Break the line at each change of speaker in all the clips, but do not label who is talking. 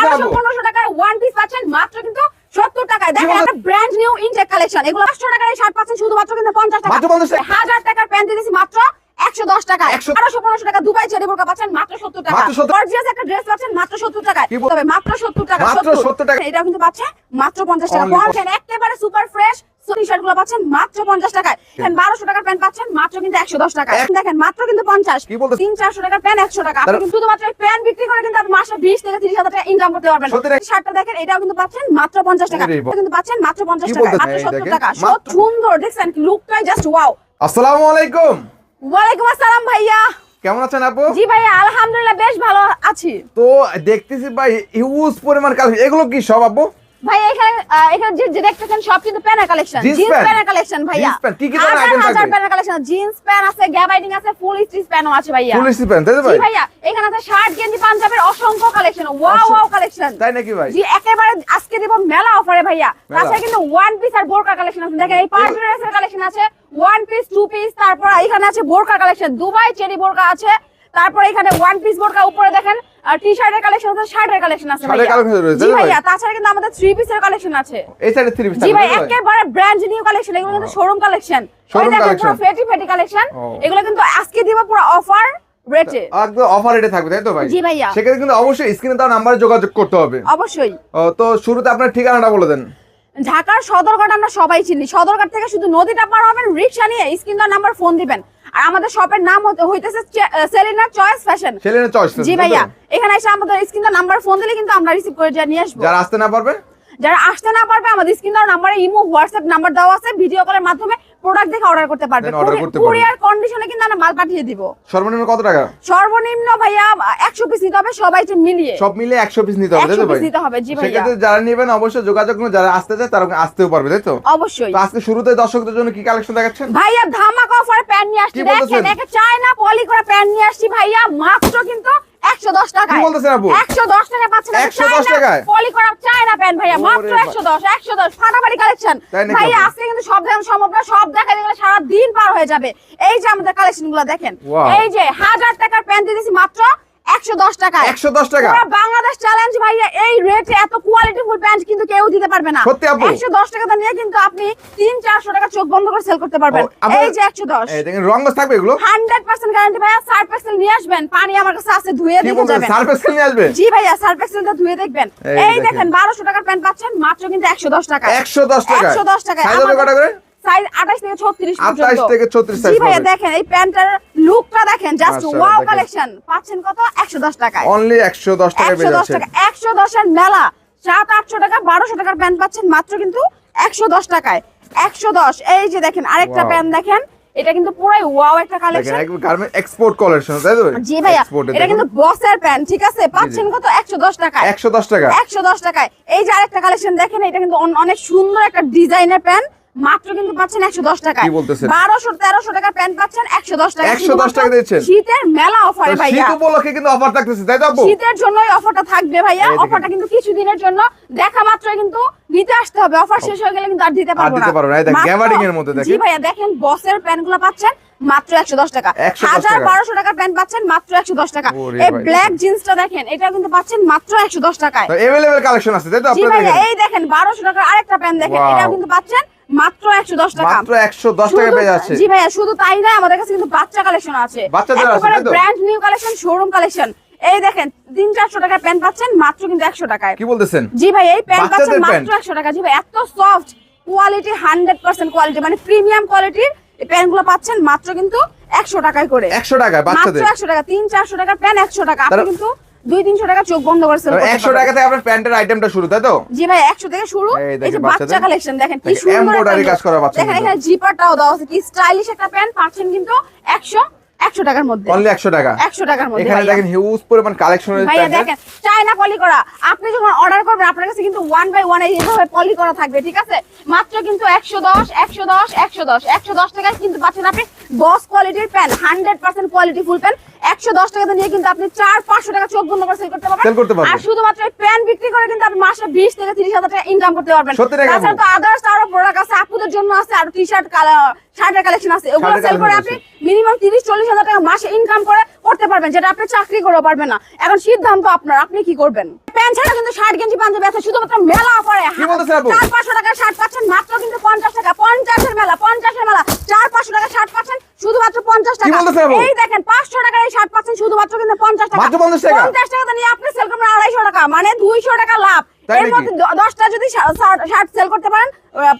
1500 টাকায় one piece পাচ্ছেন মাত্র কিন্তু 70 টাকায়। দেখেন একটা ব্র্যান্ড নিউ ইনটেক কালেকশন, এগুলো 500 টাকায় শার্ট পাচ্ছেন শুধুমাত্র কিন্তু 50 টাকা। 1000 টাকার প্যান্ট দিয়েছি মাত্র 110 টাকায়। 1200-1500 টাকা দুবাই চেরি বোরকা পাচ্ছেন মাত্র 70 টাকা। গর্জিয়াস একটা ড্রেস পাচ্ছেন মাত্র 70 টাকায়। তবে মাত্র 70 টাকা।
মাত্র 70 টাকা।
এটাও কিন্তু পাচ্ছেন মাত্র 50 টাকা। পরছেন একেবারে সুপার ফ্রেশ টি-শার্ট গুলো পাচ্ছেন মাত্র 50 টাকায়। দেখেন 1200 টাকার প্যান্ট পাচ্ছেন মাত্র কিন্তু 110 টাকায়। দেখেন মাত্র কিন্তু 50। 300-400 টাকার প্যান্ট 100 টাকা। আপনি কিন্তু শুধুমাত্র এই প্যান্ট বিক্রি করে কিন্তু আপনি মাসে 20 থেকে 30 হাজার টাকা ইনকাম করতে পারবেন। শার্টটা দেখেন এটাও কিন্তু পাচ্ছেন মাত্র 50 টাকা। কিন্তু পাচ্ছেন মাত্র 50 টাকা। মাত্র 70 টাকা। সুন্দর দেখছেন লুকটাই জাস্ট ওয়াও।
আসসালামু আলাইকুম।
ওয়ালাইকুম আসসালাম ভাইয়া।
কেমন আছেন আপু?
জি ভাইয়া আলহামদুলিল্লাহ বেশ ভালো আছি।
তো দেখতেছি ভাই হিউজ পরিমাণ কালেকশন, এগুলো কি সব আপু?
ভাই এখানে যে দেখতেছেন সব কিন্তু প্যানের কালেকশন, জিন্স প্যানের কালেকশন ভাইয়া।
কি কি ধরনের আইটেম থাকবে?
প্যানের কালেকশন, জিন্স প্যান্ট আছে, গ্যাবাইডিং আছে, ফুল স্টিচ প্যানও আছে ভাইয়া।
ফুল স্টিচ প্যান্ট তাই তো ভাই?
জি ভাইয়া এখানে আছে শার্ট গেঞ্জি পাঞ্জাবের অসংখ্য কালেকশন। Wow collection.
তাই নাকি ভাই?
জি একেবারে আজকে দিব মেলা অফারে ভাইয়া। তাছাড়া কিন্তু ওয়ান পিস আর বোরকা কালেকশন আছে। দেখেন এই পার্টি ড্রেসের কালেকশন আছে, ওয়ান পিস, টু পিস, তারপর এখানে আছে বোরকা কালেকশন, দুবাই চেরি বোরকা আছে, তারপর এখানে ওয়ান পিস বোরকা, উপরে দেখেন টি-শার্টের কালেকশন আছে, শার্টের কালেকশন আছে ভাইয়া। জি ভাইয়া তাছাড়া কিন্তু আমাদের থ্রি পিসের কালেকশন আছে।
এই সাইডে থ্রি পিস
জি ভাই একেবারে ব্র্যান্ড নিউ কালেকশন, এগুলো কিন্তু শোরুম কালেকশন। ওই দেখেন পুরো ফেটি কালেকশন, এগুলো কিন্তু আজকে দিব পুরো অফার রেটে।
একদম অফার রেটে থাকবে তাই তো ভাই?
জি ভাইয়া।
সেক্ষেত্রে কিন্তু অবশ্যই স্ক্রিনে দেওয়া নম্বরে যোগাযোগ করতে হবে।
অবশ্যই।
তো শুরুতে আপনার ঠিকানাটা বলে দেন।
ঢাকার সদরঘাট আমরা সবাই চিনি। সদরঘাট থেকে শুধু নদীটা পার হবেন, রিকশা নিয়ে স্ক্রিন দেওয়া নাম্বার ফোন দিবেন। আর আমাদের শপের নাম হইতেছে Selina choice fashion.
Selina choice.
জি ভাইয়া এখানে এসে আমাদের স্ক্রিন দেওয়া নাম্বার ফোন দিলে কিন্তু আমরা রিসিভ করে নিয়ে আসবো।
যারা আসতে না পারবে,
যারা আসতে না পারবে আমাদের স্ক্রিন দেওয়া নাম্বারে ইমো হোয়াটসঅ্যাপ নাম্বার দেওয়া আছে, ভিডিও কলের মাধ্যমে প্রোডাক্ট দেখে অর্ডার করতে পারবে। কুরিয়ার কন্ডিশনে কিন্তু আমরা মাল পাঠিয়ে দিব।
সর্বনিম্ন কত টাকা?
সর্বনিম্ন ভাইয়া 100 পিস নিতে হবে, সবাই মিলিয়ে
সব মিলে 100 পিস নিতে হবে তাই তো ভাই?
100 পিস নিতে হবে। জি ভাইয়া
সেক্ষেত্রে যারা নেবেন অবশ্যই যোগাযোগ করুন, যারা আসতে চায় তারা আসতেও পারবে তাই তো?
অবশ্যই।
তো আজকে শুরুতে দর্শকদের জন্য কি কালেকশন দেখাচ্ছেন?
ভাইয়া ধামাকা অফারে প্যান্ট নিয়ে আসছি। দেখেন একটা চায়না পলি করা প্যান্ট নিয়ে আসছি ভাইয়া মাত্র কিন্তু 110 টাকা।
কি বলতেছেন আপু?
110 টাকা পাচ্ছেন।
110 টাকায়
পলি করা চায়না প্যান্ট ভাইয়া মাত্র 110 ফাটাফাটি কালেকশন ভাইয়া। আজকে কিন্তু সব দেখানো সম্ভব না, সব দেখাতে গেলে সারা দিন পার হয়ে যাবে। এই যে আমাদের কালেকশনগুলো দেখেন, এই যে 1000 টাকার প্যান্ট দিয়েছি মাত্র 110 টাকা।
110 টাকা
পুরো বাংলাদেশ চ্যালেঞ্জ ভাইয়া। এই রেটে এত কোয়ালিটিফুল প্যান্ট কিন্তু কেউ দিতে পারবে না। 110 টাকা নিয়ে কিন্তু আপনি 300-400 টাকা চোখ বন্ধ করে সেল করতে পারবেন। এই যে 110।
এই দেখেন রংবাস থাকবে এগুলো
100% গ্যারান্টি ভাইয়া। সার্ফ এক্সেল নিয়ে আসবেন, পানি আমার কাছে আছে, ধুয়ে দেখে যাবেন।
সার্ফ এক্সেল নিয়ে আসবে?
জি ভাইয়া সার্ফ এক্সেলটা ধুয়ে দেখবেন। এই দেখেন 1200 টাকার প্যান্ট পাচ্ছেন মাত্র কিন্তু 110 টাকা।
110 টাকা।
110 টাকা।
সাইজ হবে কত করে?
সাইজ 28 থেকে 36 পর্যন্ত।
28 থেকে 36 সাইজ।
জি ভাইয়া দেখেন এই প্যান্টের লুকটা দেখেন, জাস্ট ওয়াও কালেকশন। পাচ্ছেন কত? 110 টাকায়।
অনলি 110 টাকায় পেয়ে যাচ্ছেন।
110 এর মেলা। 700-800 টাকা 1200 টাকার প্যান্ট পাচ্ছেন মাত্র কিন্তু 110 টাকায়। 110। এই যে দেখেন আরেকটা প্যান্ট দেখেন, এটা কিন্তু পুরাই ওয়াও একটা কালেকশন।
দেখেন একদম গার্মেন্ট এক্সপোর্ট কালেকশন তাই তো?
জি ভাইয়া এটা কিন্তু বসের প্যান্ট, ঠিক আছে? পাচ্ছেন কত? 110 টাকায়।
110 টাকা।
110 টাকায়। এই যে আরেকটা কালেকশন দেখেন, এটা কিন্তু অনেক সুন্দর একটা ডিজাইনের প্যান্ট, মাত্র কিন্তু পাচ্ছেন 110 টাকায়।
কি বলতেছেন?
1200-1300 টাকার প্যান্ট পাচ্ছেন 110 টাকায়।
110 টাকা দিচ্ছেন।
শীতের মেলা অফারে ভাইয়া।
শীত উপলক্ষে কিন্তু অফার থাকতেছে তাই তো আপু?
শীতের জন্যই অফারটা থাকবে ভাইয়া। অফারটা কিন্তু কিছুদিনের জন্য, দেখা মাত্রই কিন্তু নিতে আসতে হবে। অফার শেষ হয়ে গেলে কিন্তু আর দিতে পারবো না।
এই দেখেন গ্যাবার্ডিং এর মধ্যে দেখেন।
জি ভাইয়া দেখেন বসের প্যান্টগুলো পাচ্ছেন মাত্র 110 টাকা। 1200 টাকার প্যান্ট পাচ্ছেন মাত্র 110 টাকা। এই ব্ল্যাক জিন্সটা দেখেন, এটা কিন্তু পাচ্ছেন মাত্র 110 টাকায়।
তো अवेलेबल কালেকশন আছে তাই তো
জি
আপনাদের?
ভাইয়া এই দেখেন 1200 টাকার আরেকটা প্যান্ট দেখেন, এটা কিন্তু পাচ্ছেন মাত্র 110 টাকা।
মাত্র 110 টাকা পেয়ে যাচ্ছে।
জি ভাইয়া শুধু তাই না, আমাদের কাছে কিন্তু বাচ্চা কালেকশন আছে।
বাচ্চাদের আছে তাই তো?
Brand new collection, showroom collection. এই দেখেন 300-400 টাকার প্যান্ট পাচ্ছেন মাত্র কিন্তু 100 টাকায়।
কি বলতেছেন?
জি ভাই এই প্যান্ট পাচ্ছেন মাত্র 100 টাকা। জি ভাই এত সফট কোয়ালিটি, 100% কোয়ালিটি, মানে প্রিমিয়াম কোয়ালিটির এই প্যান্টগুলো পাচ্ছেন মাত্র কিন্তু 100 টাকায় করে।
100 টাকা বাচ্চাদের?
মাত্র 100 টাকা। 300-400 টাকার প্যান্ট 100 টাকা। আপনি কিন্তু 200-300 টাকা চোখ বন্ধ করে সেল করতে পারবেন।
100 টাকা থেকে আপনার প্যান্টের আইটেমটা শুরু তাই তো?
জি ভাই 100 থেকে শুরু। এই যে বাচ্চা কালেকশন দেখেন কি সুন্দর
এমব্রয়ডারি কাজ করা বাচ্চা।
দেখেন এখানে জিপারটাও দেওয়া আছে, কি স্টাইলিশ একটা প্যান্ট পাচ্ছেন কিন্তু 100 টাকার মধ্যে।
অনলি 100 টাকা।
100 টাকার মধ্যে।
এখানে দেখেন হিউজ পরিমাণ কালেকশনের
ভাইয়া দেখেন চায়না পলি করা। আপনি যখন অর্ডার করবেন আপনার কাছে কিন্তু 1 বাই 1 এইভাবে পলি করা থাকবে, ঠিক আছে? মাত্র কিন্তু 110 টাকায় কিন্তু পাচ্ছেন আপনি বস কোয়ালিটির প্যান্ট, 100% কোয়ালিটি ফুল প্যান্ট। 110 টাকা নিয়ে কিন্তু আপনি 400-500 টাকা চোখ বন্ধ করে সেল করতে পারবেন। আর শুধুমাত্র এই প্যান্ট বিক্রি করে কিন্তু আপনি মাসে 20 থেকে 30 হাজার টাকা ইনকাম করতে পারবেন। তাছাড়া তো আদার্স আরো প্রোডাক্ট আছে, আপুদের জন্য আছে, আর টি-শার্ট শার্টের কালেকশন আছে, ওগুলো সেল করে আপনি মিনিমাম 30-40 হাজার টাকা মাসে ইনকাম করতে পারবেন, যেটা আপনি চাকরি করে পারবেন না। এখন সিদ্ধান্ত আপনার, আপনি কি করবেন। প্যান্ট ছাড়া কিন্তু শার্ট গেঞ্জি পাঞ্জাবি আছে শুধুমাত্র মেলা অফারে। 400-500 টাকার শার্ট পাচ্ছেন মাত্র কিন্তু 50 টাকা। 50-এর মেলা 400-500 টাকার শার্ট পাচ্ছেন শুধুমাত্র 50 টাকা। এই দেখেন 500 টাকার এই শার্ট পাচ্ছেন শুধুমাত্র কিন্তু 50 টাকা। 50 টাকা নিয়ে আপনি সেল করবেন 250 টাকা, মানে 200 টাকা লাভ। এর মধ্যে 10টা যদি শার্ট সেল করতে পারেন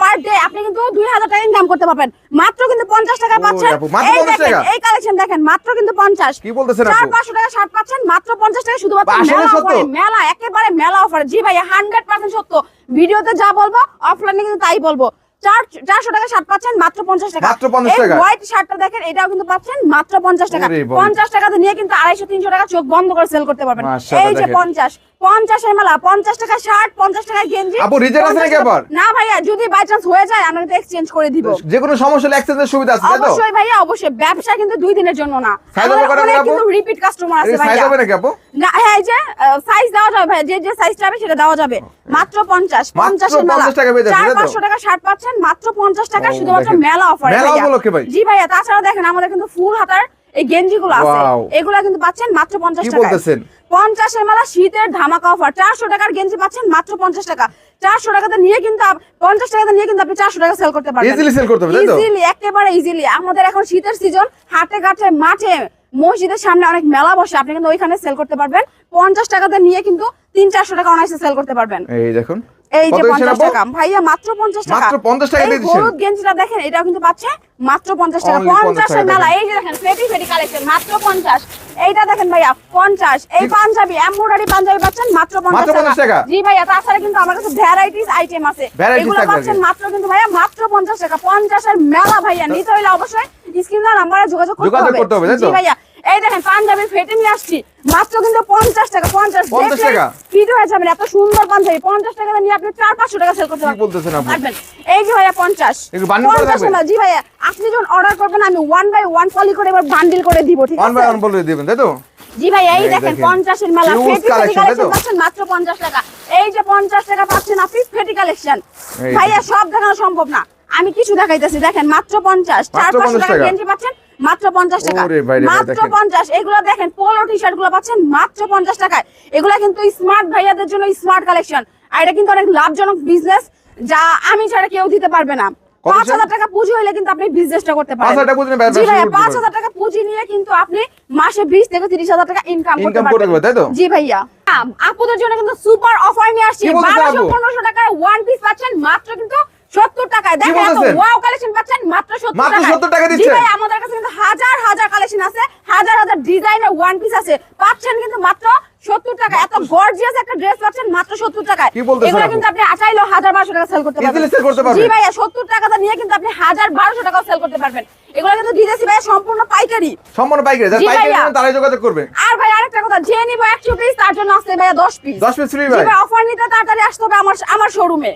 পার ডে, আপনি কিন্তু 2000 টাকা ইনকাম করতে পারবেন। মাত্র কিন্তু 50 টাকা পাচ্ছেন। এই দেখেন এই কালেকশন দেখেন মাত্র কিন্তু 50।
কি বলতেছেন আপু?
400-500 টাকা শার্ট পাচ্ছেন মাত্র 50 টাকা শুধুমাত্র মেলা অফারে। মেলা একেবারে মেলা অফারে। জি ভাই 100% সত্য। ভিডিওতে যা বলবো অফলাইনে কিন্তু তাই বলবো। 400 টাকা শার্ট পাচ্ছেন মাত্র 50 টাকা।
মাত্র 50 টাকা।
এই হোয়াইট শার্টটা দেখেন, এটাও কিন্তু পাচ্ছেন মাত্র 50 টাকা। 50 টাকাতে নিয়ে কিন্তু 250-300 টাকা চোখ বন্ধ করে সেল করতে পারবেন। এই যে 50 এর মেলা, 50 টাকা শার্ট, 50 টাকা গেঞ্জি।
আপু রিটার্ন আছে নাকি আবার?
না ভাইয়া, যদি বাই চান্স হয়ে যায় আমরা কিন্তু এক্সচেঞ্জ করে দিব।
যে কোনো সমস্যা হলে এক্সচেঞ্জের সুবিধা আছে, তাই তো?
অবশ্যই ভাইয়া, অবশ্যই। ব্যবসা কিন্তু 2 দিনের জন্য না। আমাদের কিন্তু রিপিট কাস্টমার আছে ভাইয়া।
সাইজ হবে নাকি আপু?
না, হ্যাঁ, এই যে সাইজ দেওয়া যাবে ভাইয়া, যে সাইজ চাবে সেটা দেওয়া যাবে। মাত্র 50 এর মেলা। 400-500 টাকা শার্ট পাচ্ছেন মাত্র 50 টাকা শুধুমাত্র মেলা অফারে।
মেলা উপলক্ষে ভাই।
জি ভাইয়া, তাছাড়া দেখেন আমাদের কিন্তু ফুল হাতার এই গেঞ্জিগুলো আছে, এগুলা কিন্তু পাচ্ছেন মাত্র 50 টাকা।
কি বলতেছেন?
50 এর মেলা শীতের ধামাকা অফার। 400 টাকার গেঞ্জি পাচ্ছেন মাত্র 50 টাকা। 400 টাকাতে নিয়ে কিন্তু 50 টাকাতে নিয়ে কিন্তু আপনি 400 টাকা সেল করতে পারবেন।
ইজিলি সেল করতে পারবেন, তাই তো?
ইজিলি, একেবারে ইজিলি। আমাদের এখন শীতের সিজন, হাটে ঘাটে মাঠে মসজিদের সামনে অনেক মেলা বসে, আপনি কিন্তু ওইখানে সেল করতে পারবেন। 50 টাকাতে নিয়ে কিন্তু 300-400 টাকা অনায়াসে সেল করতে পারবেন।
এই দেখুন,
এই যে 50 টাকা ভাইয়া, মাত্র 50 টাকা।
মাত্র 50 টাকা দিয়ে দিচ্ছেন।
হলুদ গেঞ্জিটা দেখেন, এটাও কিন্তু পাচ্ছে মাত্র 50 টাকা। 50 এর মেলা। এই যে দেখেন ফেটি কালেকশন মাত্র 50। এইটা দেখেন ভাইয়া 50। এই পাঞ্জাবি, এমব্রয়ডারি পাঞ্জাবি পাচ্ছেন মাত্র 50 টাকা। জি ভাইয়া, তাছাড়া কিন্তু আমার কাছে ভ্যারাইটিস আইটেম আছে, এগুলো পাচ্ছেন মাত্র কিন্তু ভাইয়া মাত্র 50 টাকা। 50 এর মেলা ভাইয়া। নিতে হইলে অবশ্যই স্ক্রিনে নাম্বারে যোগাযোগ করতে হবে। জি ভাইয়া, এই দেখেন পাঞ্জাবি ফেটে নিয়ে আসছি মাত্র কিন্তু 50 টাকা। 50 টাকা ফিট হয়ে যাবেন। এত সুন্দর পাঞ্জাবি 50 টাকা নিয়ে আপনি 400-500 টাকা সেল করতে
কি বলতেছেন আপু?
পারবেন। এই যে ভাইয়া 50 না। জি ভাইয়া, আপনি যখন অর্ডার করবেন আমি 1 বাই 1 পলি করে এবার বান্ডিল করে দিব, ঠিক আছে?
1 বাই 1 বলে দিবেন, তাই তো?
জি ভাইয়া, এই দেখেন 50 এর মেলা ফেটি কালেকশন পাচ্ছেন মাত্র 50 টাকা। এই যে 50 টাকা পাচ্ছেন আপনি ফেটি কালেকশন। ভাইয়া সব দেখানো সম্ভব না, আমি কিছু দেখাইতেছি। দেখেন মাত্র 50। 400 টাকা গেঞ্জি পাচ্ছেন মাত্র 50 টাকা। মাত্র 50। এগুলো দেখেন পোলো টি-শার্ট গুলো পাচ্ছেন মাত্র 50 টাকায়। এগুলো কিন্তু স্মার্ট ভাইয়াদের জন্য স্মার্ট কালেকশন, আর এটা কিন্তু অনেক লাভজনক বিজনেস, যা আমি ছাড়া কেউ দিতে পারবে না। 5000 টাকা পুঁজি হইলে কিন্তু আপনি বিজনেসটা করতে পারেন। 5000 টাকা পুঁজি নিয়ে কিন্তু আপনি মাসে 20 থেকে 30 হাজার টাকা ইনকাম করতে পারবেন,
তাই তো?
জি ভাইয়া। আপুদের জন্য কিন্তু সুপার অফার নিয়ে আসছি। 1200-1500 টাকায় ওয়ান পিস পাচ্ছেন মাত্র কিন্তু 70 টাকায়। দেখেন এত ওয়াও কালেকশন পাচ্ছেন মাত্র 70 টাকা দিচ্ছেন। জি ভাই, আমাদের কাছে কিন্তু হাজার কালেকশন আছে, হাজার ডিজাইনের ওয়ান পিস আছে, পাচ্ছেন কিন্তু মাত্র 70 টাকা। এত গর্জিয়াস একটা ড্রেস পাচ্ছেন মাত্র 70 টাকায়। এগুলো কিন্তু আপনি চাইলে 1000-1200 টাকা সেল করতে পারবেন। জি ভাইয়া, 70 টাকাটা নিয়ে কিন্তু আপনি 1000-1200 টাকা সেল করতে পারবেন। এগুলো কিন্তু দিতেছি ভাই সম্পূর্ণ পাইকারি। যারা পাইকারি নেবেন তারাই যোগাযোগ করবে। আর ভাই আরেকটা কথা, যে নিব 100 পিস তার জন্য আছে ভাইয়া 10 পিস ফ্রি ভাই। জি ভাই, অফার নিতে তাড়াতাড়ি আসতে হবে আমার শোরুমে।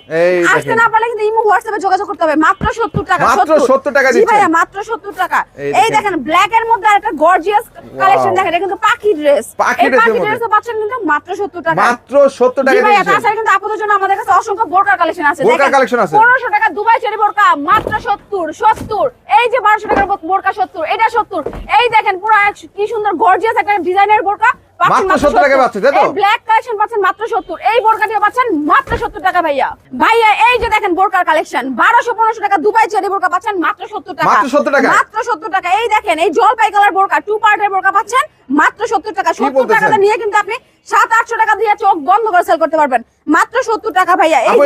আসতে না পারলে কিন্তু ইমো হোয়াটসঅ্যাপে যোগাযোগ করতে হবে। মাত্র 70 টাকা।
মাত্র 70 টাকা
দিচ্ছেন। জি ভাইয়া, মাত্র 70 টাকা। এই দেখেন ব্ল্যাক এর মধ্যে আরেকটা গর্জিয়াস কালেকশন দেখেন, এটা কিন্তু পাখি ড্রেস। এই পাখি ড্রেসও পাচ্ছেন কিন্তু মাত্র 70 টাকা।
মাত্র 70 টাকা
দিচ্ছেন। জি ভাইয়া, তাছাড়া কিন্তু আপনাদের জন্য আমাদের কাছে অসংখ্য বোরকা কালেকশন আছে। দেখেন 1500 টাকা দুবাই চেরি বোরকা মাত্র 70। এই যে 1200 টাকার বোরকা 70, এটা 70। এই দেখেন পুরো কি সুন্দর গর্জিয়াস একটা ডিজাইনের বোরকা মাত্র 70 টাকা পাচ্ছেন, তাই তো? এই ব্ল্যাক কালেকশন পাচ্ছেন মাত্র 70। এই বোরকাটিও পাচ্ছেন মাত্র 70 টাকা ভাইয়া। এই যে দেখেন বোরকার কালেকশন 1200-1500 টাকা দুবাই চেরি বোরকা পাচ্ছেন মাত্র 70 টাকা। মাত্র 70 টাকা। এই দেখেন এই জলপাই কালার বোরকা 2 পার্টের বোরকা পাচ্ছেন মাত্র 70 টাকা। 70 টাকাটা নিয়ে কিন্তু আপনি 700-800 টাকা দিয়ে চোখ বন্ধ করে সেল করতে পারবেন মাত্র 70 টাকা ভাইয়া। এই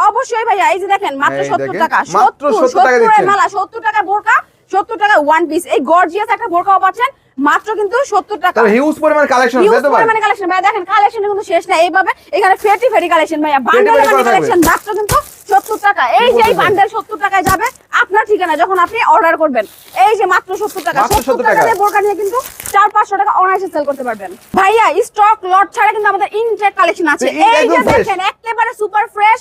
অবশ্যই ভাইয়া, এই যে দেখেন মাত্র 70 টাকা। 70 টাকা দিচ্ছেন। মেলা 70 টাকা বোরকা, 70 টাকা ওয়ান পিস। এই গর্জিয়াস একটা বোরকাও পাচ্ছেন মাত্র কিন্তু 70 টাকা।
হিউজ পরিমাণ কালেকশন আছে, তাই তো ভাই? পরিমাণ
কালেকশন ভাই, দেখেন কালেকশন কিন্তু শেষ না। এইভাবে এখানে ফেটি কালেকশন ভাইয়া, বান্ডেল কালেকশন মাত্র কিন্তু 70 টাকা। এই যে এই বান্ডেল 70 টাকায় যাবে আপনার ঠিকানা যখন আপনি অর্ডার করবেন। এই যে মাত্র 70 টাকা। 70 টাকা দিয়ে বোরকা নিয়ে কিন্তু 400-500 টাকা অনায়াসে সেল করতে পারবেন ভাইয়া। স্টক লট ছাড়া কিন্তু আমাদের ইনটেক কালেকশন আছে। এই যে দেখেন একেবারে সুপার ফ্রেশ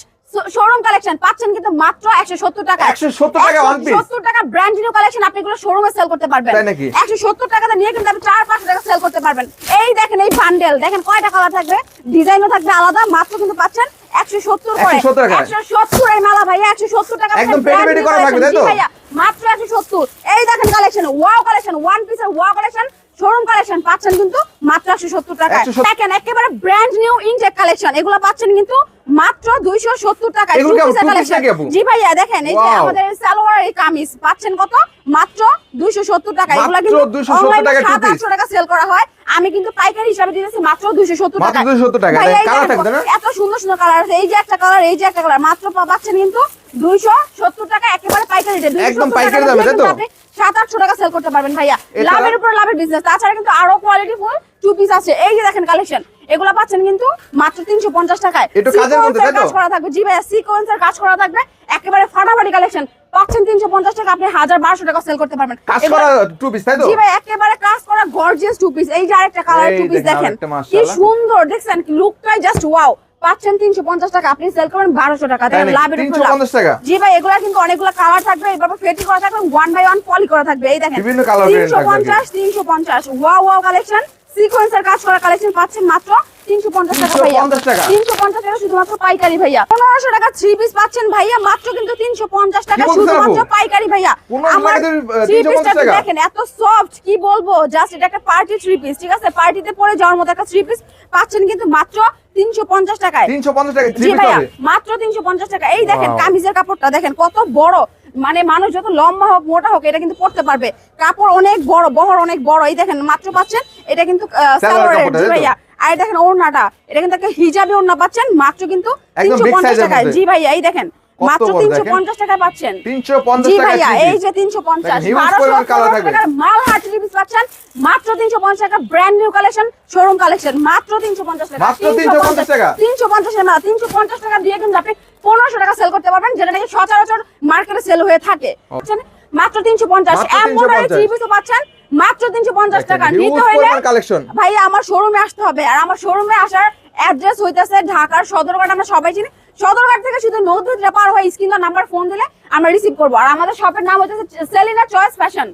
শোরুম কালেকশন পাচ্ছেন কিন্তু মাত্র 170 টাকা।
170 টাকা ওয়ান পিস,
170 টাকা ব্র্যান্ড নিউ কালেকশন, আপনি এগুলো শোরুমে সেল করতে পারবেন।
তাই নাকি?
170 টাকাতে নিয়ে কিন্তু আপনি 4-5 টাকা সেল করতে পারবেন। এই দেখেন এই বান্ডেল, দেখেন কয়টা কালার থাকবে, ডিজাইনও থাকবে আলাদা, মাত্র কিন্তু পাচ্ছেন 170 করে।
170 টাকা।
170 এই মালা ভাইয়া 170 টাকা
একদম পেটি পেটি করা থাকবে, তাই তো?
ভাইয়া মাত্র 170। এই দেখেন কালেকশন, ওয়াও কালেকশন, ওয়ান পিসের ওয়াও কালেকশন, শোরুম কালেকশন পাচ্ছেন কিন্তু মাত্র 170 টাকা। দেখেন একেবারে ব্র্যান্ড নিউ ইনটেক কালেকশন, এগুলো পাচ্ছেন কিন্তু মাত্র 270 টাকা।
এগুলো কি আপু
কালেকশন
নাকি আপু?
জি ভাইয়া দেখেন এই যে
Wow!
আমাদের সালোয়ার এই কামিজ পাচ্ছেন কত, মাত্র 270 টাকা। এগুলো
মাত্র
কিন্তু
270 টাকা two piece।
700 টাকা সেল করা হয়, আমি কিন্তু পাইকারি হিসাবে দিতেছি মাত্র 270 টাকা।
মাত্র 270 টাকা।
ভাইয়া, এই
কালার
দেখেন,
থাকবে না?
এত সুন্দর সুন্দর কালার আছে, এই যে একটা কালার, এই যে একটা কালার, মাত্র পাচ্ছেন কিন্তু 270 টাকা একেবারে পাইকারি রেট।
একদম পাইকারি দামে, তাই তো?
700-800 টাকা সেল করতে পারবেন ভাইয়া।
এছাড়া?
লাভের উপর লাভের বিজনেস। তাছাড়া কিন্তু আরো কোয়ালিটি ফুল টু পিস আছে, এই যে দেখেন কালেকশন, এগুলা পাচ্ছেন কিন্তু মাত্র 350 টাকায়।
একটু কাজের মধ্যে, তাই তো?
কাজ করা থাকবে জি ভাইয়া, সিকোয়েন্সের কাজ করা থাকবে, একেবারে ফাটাফাটি কালেকশন পাচ্ছেন 350 টাকা, আপনি 1000-1200 টাকা সেল করতে পারবেন।
কাজ
এগুলা-
করা টু পিস, তাই তো?
জি ভাই একেবারে কাজ করা গর্জিয়াস টু পিস। এই যে আরেকটা কালার
এই
টু পিস
দেখেন,
দেখেন
আরেকটা
কি
মাশাআল্লাহ।
সুন্দর, দেখছেন লুকটাই জাস্ট ওয়াও। পাচ্ছেন 350 টাকা, আপনি সেল করবেন 1200 টাকা।
তাই
দেখেন
নাকি?
লাভের উপর লাভ।
350 টাকা?
জি ভাই এগুলা কিন্তু অনেকগুলো কালার থাকবে, এভাবে ফেটি করা থাকবে, 1 বাই 1 পলি করা থাকবে। এই দেখেন
বিভিন্ন colour variant থাকবে।
350 ওয়াও ওয়াও কালেকশন, সিকোয়েন্সের কাজ করা কালেকশন পাচ্ছেন মাত্র 350 টাকা ভাইয়া।
350 টাকা?
350 টাকা শুধুমাত্র পাইকারি ভাইয়া। 1500 টাকা 3 পিস পাচ্ছেন ভাইয়া মাত্র কিন্তু 350 টাকা
কি বলছেন
শুধুমাত্র
আপু?
পাইকারি ভাইয়া।
1500
আমার
টাকা
3
350
পিসটা
টাকা?
দেখেন এত সফট, কি বলবো, জাস্ট এটা একটা পার্টি 3 পিস, ঠিক আছে? পার্টিতে পরে যাওয়ার মতো একটা 3 পিস পাচ্ছেন কিন্তু মাত্র 350 টাকায়।
350 টাকা থ্রি
জি
পিস
ভাইয়া
হবে?
মাত্র 350 টাকা। এই দেখেন
Wow!
কামিজের কাপড়টা দেখেন কত বড়, মানে মানুষ যত লম্বা হোক মোটা হোক এটা কিন্তু পরতে পারবে, কাপড় অনেক বড়, বহর অনেক বড়। এই দেখেন মাত্র পাচ্ছেন এটা কিন্তু সালোয়ারের,
কাপড়টা,
জি
তাই তো?
ভাইয়া। আর এই দেখেন ওড়নাটা, এটা কিন্তু একটা হিজাবি ওড়না পাচ্ছেন মাত্র কিন্তু
একদম big
350
size এর
টাকায়।
মধ্যে।
জি ভাইয়া এই দেখেন
কত
মাত্র
বড় দেখেন।
350 টাকায় পাচ্ছেন।
350
জি
টাকা
ভাইয়া
three
এই
piece।
যে 350
দেখেন, huge পরিমাণ colour থাকবে।
মালহার 3 পিস পাচ্ছেন মাত্র 350 টাকা, brand new collection, showroom collection মাত্র 350 টাকা।
মাত্র 350 টাকা?
350 এর না, 350 টাকা দিয়ে কিন্তু আপনি 1500 টাকা সেল করতে পারবেন, যেটা নাকি সচরাচর মার্কেটে সেল হয়ে থাকে। বুঝছেন? মাত্র 350।
মাত্র
এমব্রয়ডারি
350
থ্রি পিসও পাচ্ছেন মাত্র 350 টাকা।
দেখেন,
নিতে
huge
হইলে
পরিমাণ কালেকশন।
ভাইয়া আমার শোরুমে আসতে হবে, আর আমার শোরুমে আসার অ্যাড্রেস হইতাছে ঢাকার সদরঘাট, আমরা সবাই চিনি। সদরঘাট থেকে শুধু নদীটা পার হয়ে স্ক্রিন নাম্বার ফোন দিলে আমরা রিসিভ করবো। আর আমাদের শপের নাম হচ্ছে সেলিনা চয়েস ফ্যাশন।